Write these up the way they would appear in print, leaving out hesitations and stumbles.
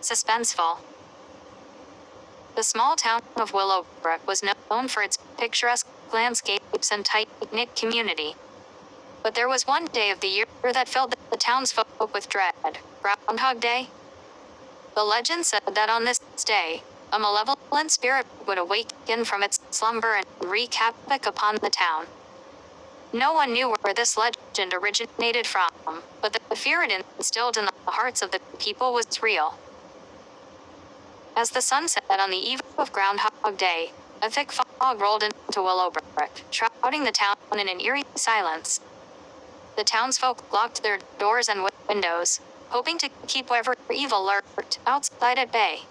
suspenseful. The small town of Willowbrook was known for its picturesque landscapes and tight-knit community. But there was one day of the year that filled the townsfolk with dread: Groundhog Day. The legend said that on this day, a malevolent spirit would awaken from its slumber and wreak havoc upon the town. No one knew where this legend originated from, but the fear it instilled in the hearts of the people was real. As the sun set on the eve of Groundhog Day, a thick fog rolled into Willowbrook, shrouding the town in an eerie silence. The townsfolk locked their doors and windows, hoping to keep whatever evil lurked outside at bay.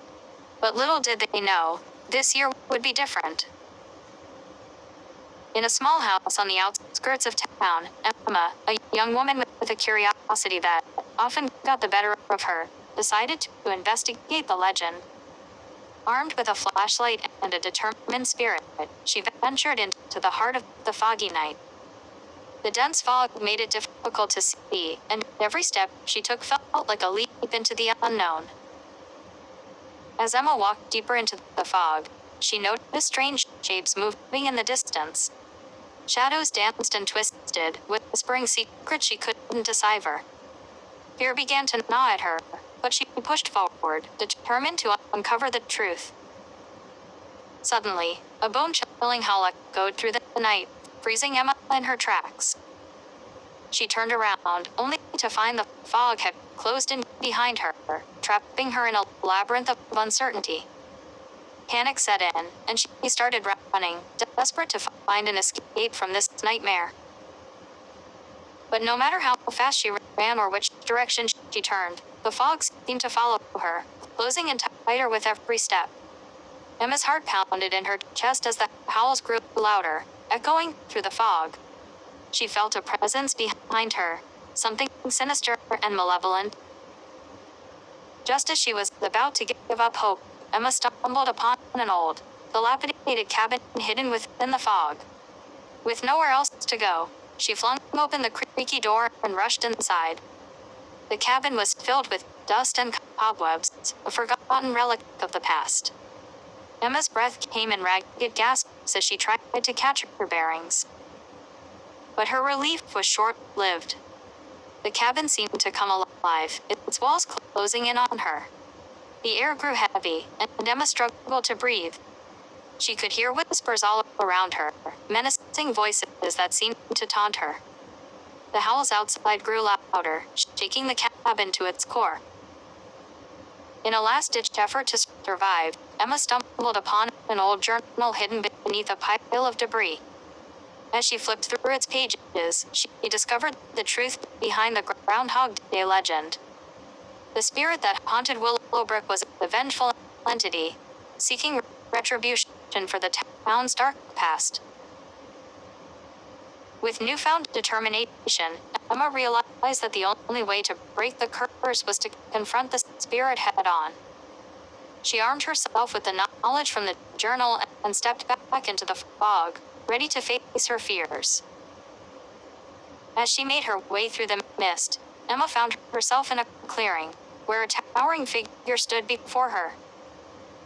But little did they know, this year would be different. In a small house on the outskirts of town, Emma, a young woman with a curiosity that often got the better of her, decided to investigate the legend. Armed with a flashlight and a determined spirit, she ventured into the heart of the foggy night. The dense fog made it difficult to see, and every step she took felt like a leap into the unknown. As Emma walked deeper into the fog, she noticed strange shapes moving in the distance. Shadows danced and twisted, whispering secrets she couldn't decipher. Fear began to gnaw at her, but she pushed forward, determined to uncover the truth. Suddenly, a bone-chilling howl echoed through the night, freezing Emma in her tracks. She turned around, only to find the fog had closed in behind her, trapping her in a labyrinth of uncertainty. Panic set in, and she started running, desperate to find an escape from this nightmare. But no matter how fast she ran or which direction she turned, the fog seemed to follow her, closing in tighter with every step. Emma's heart pounded in her chest as the howls grew louder, echoing through the fog. She felt a presence behind her, something sinister and malevolent. Just as she was about to give up hope, Emma stumbled upon an old, dilapidated cabin hidden within the fog. With nowhere else to go, she flung open the creaky door and rushed inside. The cabin was filled with dust and cobwebs, a forgotten relic of the past. Emma's breath came in ragged gasps as she tried to catch her bearings. But her relief was short-lived. The cabin seemed to come alive, its walls closing in on her. The air grew heavy, and Emma struggled to breathe. She could hear whispers all around her, menacing voices that seemed to taunt her. The howls outside grew louder, shaking the cabin to its core. In a last-ditch effort to survive, Emma stumbled upon an old journal hidden beneath a pile of debris. As she flipped through its pages, she discovered the truth behind the Groundhog Day legend. The spirit that haunted Willowbrook was a vengeful entity, seeking retribution for the town's dark past. With newfound determination, Emma realized that the only way to break the curse was to confront the spirit head-on. She armed herself with the knowledge from the journal and stepped back into the fog, ready to face her fears. As she made her way through the mist, Emma found herself in a clearing, where a towering figure stood before her.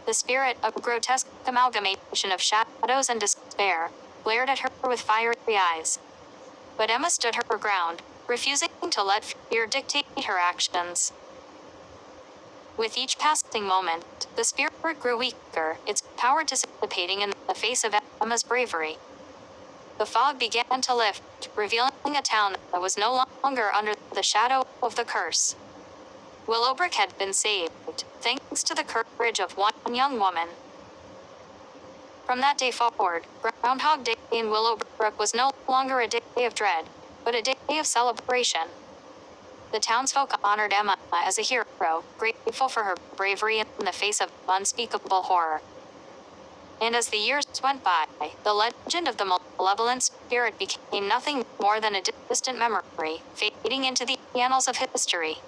The spirit, a grotesque amalgamation of shadows and despair, glared at her with fiery eyes. But Emma stood her ground, refusing to let fear dictate her actions. With each passing moment, the spirit grew weaker, its power dissipating in the face of Emma's bravery. The fog began to lift, revealing a town that was no longer under the shadow of the curse. Willowbrook had been saved, thanks to the courage of one young woman. From that day forward, Groundhog Day in Willowbrook was no longer a day of dread, but a day of celebration. The townsfolk honored Emma as a hero, grateful for her bravery in the face of unspeakable horror. And as the years went by, the legend of the malevolent spirit became nothing more than a distant memory, fading into the annals of history.